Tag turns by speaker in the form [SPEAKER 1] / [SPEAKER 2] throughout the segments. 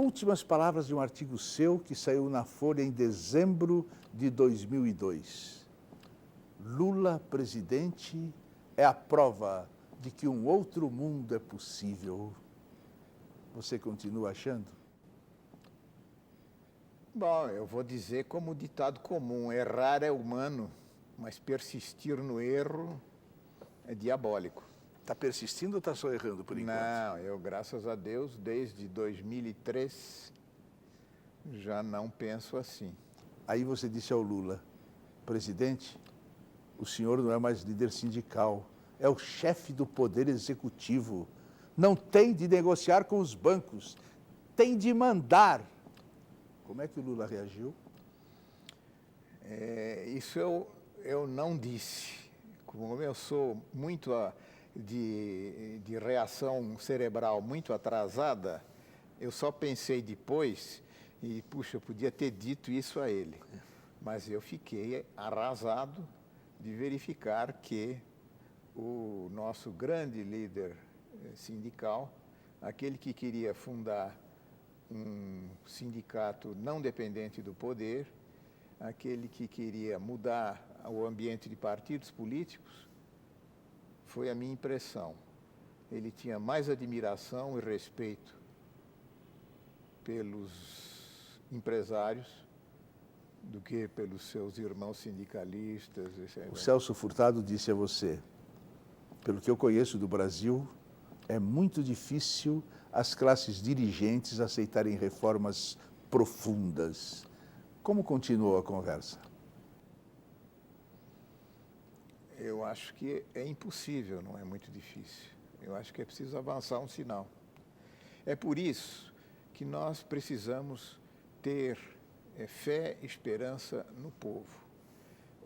[SPEAKER 1] Últimas palavras de um artigo seu que saiu na Folha em dezembro de 2002. Lula, presidente, é a prova de que um outro mundo é possível. Você continua achando?
[SPEAKER 2] Bom, eu vou dizer como ditado comum, errar é humano, mas persistir no erro é diabólico.
[SPEAKER 1] Está persistindo ou está só errando por enquanto?
[SPEAKER 2] Não, eu, graças a Deus, desde 2003, já não penso assim.
[SPEAKER 1] Aí você disse ao Lula, presidente, o senhor não é mais líder sindical, é o chefe do poder executivo. Não tem de negociar com os bancos, tem de mandar. Como é que o Lula reagiu?
[SPEAKER 2] Isso eu não disse. Como eu sou muito de reação cerebral muito atrasada, eu só pensei depois e, puxa, eu podia ter dito isso a ele. Mas eu fiquei arrasado de verificar que o nosso grande líder sindical, aquele que queria fundar um sindicato não dependente do poder, aquele que queria mudar o ambiente de partidos políticos, foi a minha impressão. Ele tinha mais admiração e respeito pelos empresários do que pelos seus irmãos sindicalistas.
[SPEAKER 1] O Celso Furtado disse a você, pelo que eu conheço do Brasil, é muito difícil as classes dirigentes aceitarem reformas profundas. Como continuou a conversa?
[SPEAKER 2] Eu acho que é impossível, não é muito difícil. Eu acho que é preciso avançar um sinal. É por isso que nós precisamos ter fé e esperança no povo.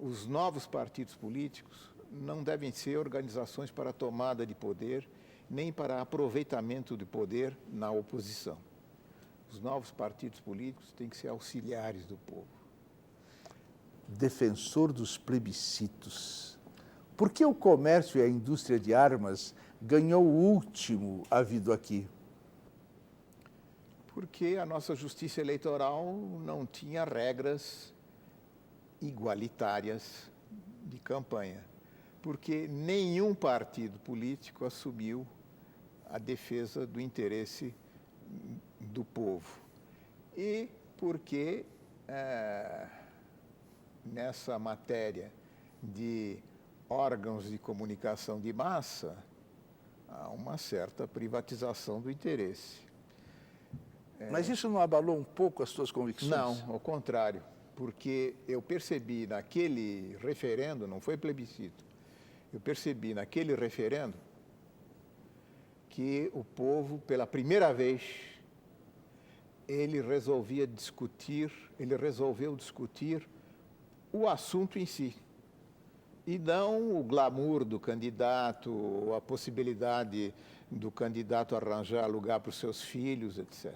[SPEAKER 2] Os novos partidos políticos não devem ser organizações para tomada de poder, nem para aproveitamento de poder na oposição. Os novos partidos políticos têm que ser auxiliares do povo.
[SPEAKER 1] Defensor dos plebiscitos. Por que o comércio e a indústria de armas ganhou o último havido aqui?
[SPEAKER 2] Porque a nossa justiça eleitoral não tinha regras igualitárias de campanha. Porque nenhum partido político assumiu a defesa do interesse do povo. E porque nessa matéria de órgãos de comunicação de massa, há uma certa privatização do interesse.
[SPEAKER 1] Mas isso não abalou um pouco as suas convicções?
[SPEAKER 2] Não, ao contrário, porque eu percebi naquele referendo, não foi plebiscito, eu percebi naquele referendo que o povo, pela primeira vez, ele resolveu discutir o assunto em si. E não o glamour do candidato, a possibilidade do candidato arranjar lugar para os seus filhos, etc.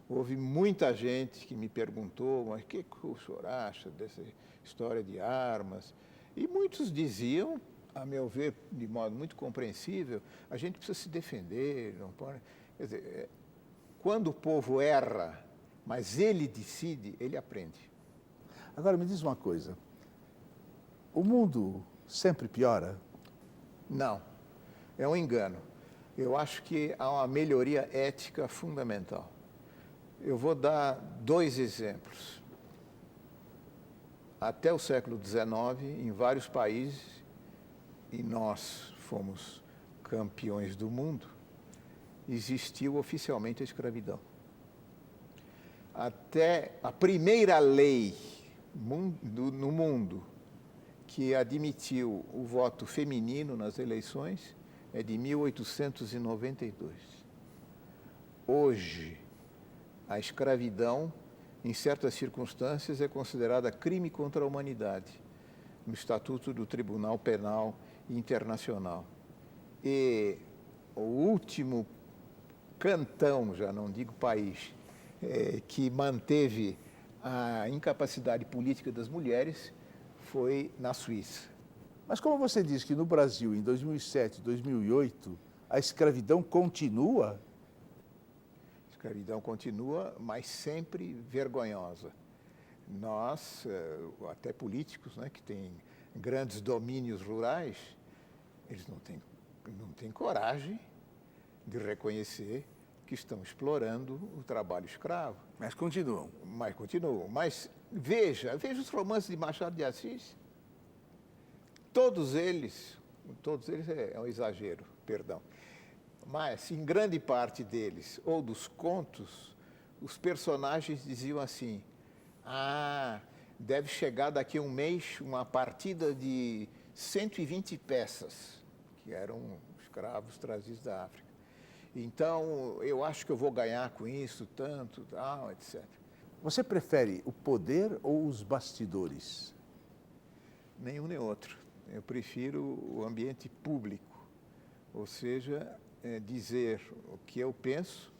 [SPEAKER 2] Houve muita gente que me perguntou, mas o que o senhor acha dessa história de armas? E muitos diziam, a meu ver, de modo muito compreensível, a gente precisa se defender, não pode... Quer dizer, quando o povo erra, mas ele decide, ele aprende.
[SPEAKER 1] Agora me diz uma coisa, o mundo sempre piora?
[SPEAKER 2] Não, é um engano. Eu acho que há uma melhoria ética fundamental. Eu vou dar 2 exemplos. Até o século XIX, em vários países, e nós fomos campeões do mundo, existiu oficialmente a escravidão. Até a primeira lei no mundo que admitiu o voto feminino nas eleições é de 1892. Hoje, a escravidão, em certas circunstâncias, é considerada crime contra a humanidade, no Estatuto do Tribunal Penal Internacional. E o último cantão, já não digo país, que manteve a incapacidade política das mulheres foi na Suíça.
[SPEAKER 1] Mas como você diz que no Brasil, em 2007, 2008, a escravidão continua?
[SPEAKER 2] escravidão continua, mas sempre vergonhosa. Nós, até políticos, né, que têm grandes domínios rurais, eles não têm coragem de reconhecer que estão explorando o trabalho escravo.
[SPEAKER 1] Mas continuam.
[SPEAKER 2] Mas veja os romances de Machado de Assis. Todos eles é um exagero, perdão. Mas, em grande parte deles, ou dos contos, os personagens diziam assim: deve chegar daqui a um mês uma partida de 120 peças, que eram escravos trazidos da África. Então, eu acho que eu vou ganhar com isso, tanto, tal, etc.
[SPEAKER 1] Você prefere o poder ou os bastidores?
[SPEAKER 2] Nenhum nem outro. Eu prefiro o ambiente público, ou seja, dizer o que eu penso,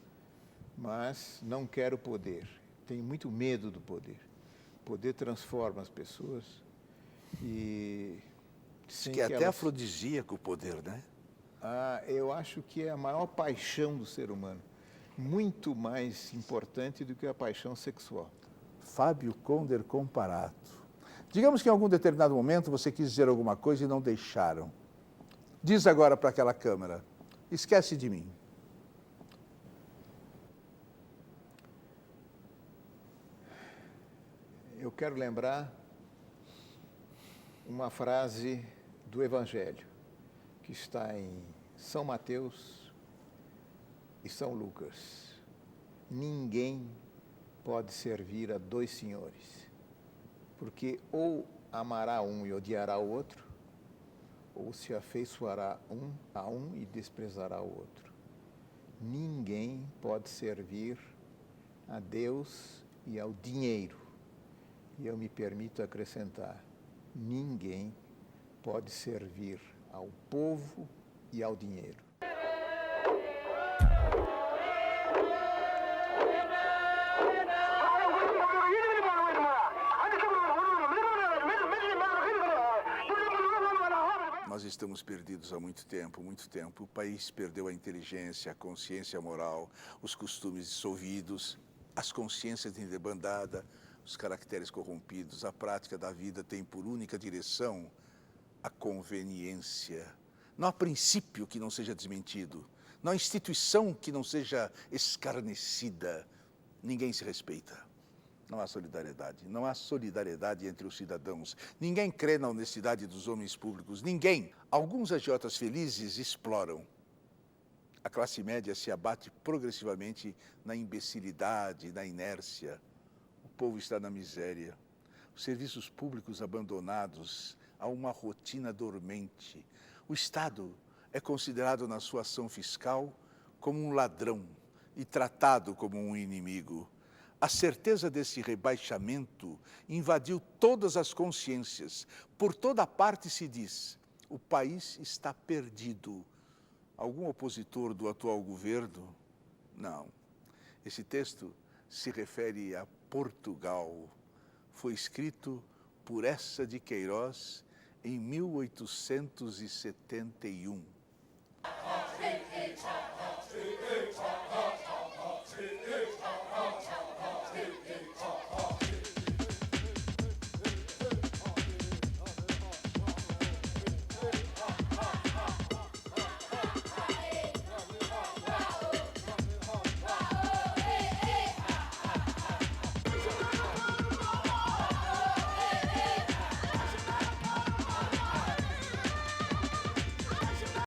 [SPEAKER 2] mas não quero poder. Tenho muito medo do poder. O poder transforma as pessoas e...
[SPEAKER 1] Diz que é até afrodisíaco o poder, né?
[SPEAKER 2] Eu acho que é a maior paixão do ser humano. Muito mais importante do que a paixão sexual.
[SPEAKER 1] Fábio Conder Comparato. Digamos que em algum determinado momento você quis dizer alguma coisa e não deixaram. Diz agora para aquela câmera: esquece de mim.
[SPEAKER 2] Eu quero lembrar uma frase do Evangelho, que está em São Mateus e São Lucas. Ninguém pode servir a dois senhores, porque ou amará um e odiará o outro, ou se afeiçoará a um e desprezará o outro. Ninguém pode servir a Deus e ao dinheiro. E eu me permito acrescentar: ninguém pode servir ao povo e ao dinheiro.
[SPEAKER 1] Nós estamos perdidos há muito tempo, muito tempo. O país perdeu a inteligência, a consciência moral, os costumes dissolvidos, as consciências de debandada, os caracteres corrompidos. A prática da vida tem por única direção a conveniência. Não há princípio que não seja desmentido. Não há instituição que não seja escarnecida. Ninguém se respeita. Não há solidariedade. Não há solidariedade entre os cidadãos. Ninguém crê na honestidade dos homens públicos. Ninguém. Alguns agiotas felizes exploram. A classe média se abate progressivamente na imbecilidade, na inércia. O povo está na miséria. Os serviços públicos abandonados a uma rotina dormente. O Estado é considerado na sua ação fiscal como um ladrão e tratado como um inimigo. A certeza desse rebaixamento invadiu todas as consciências. Por toda parte se diz: o país está perdido. Algum opositor do atual governo? Não. Esse texto se refere a Portugal. Foi escrito por Eça de Queiroz em 1871.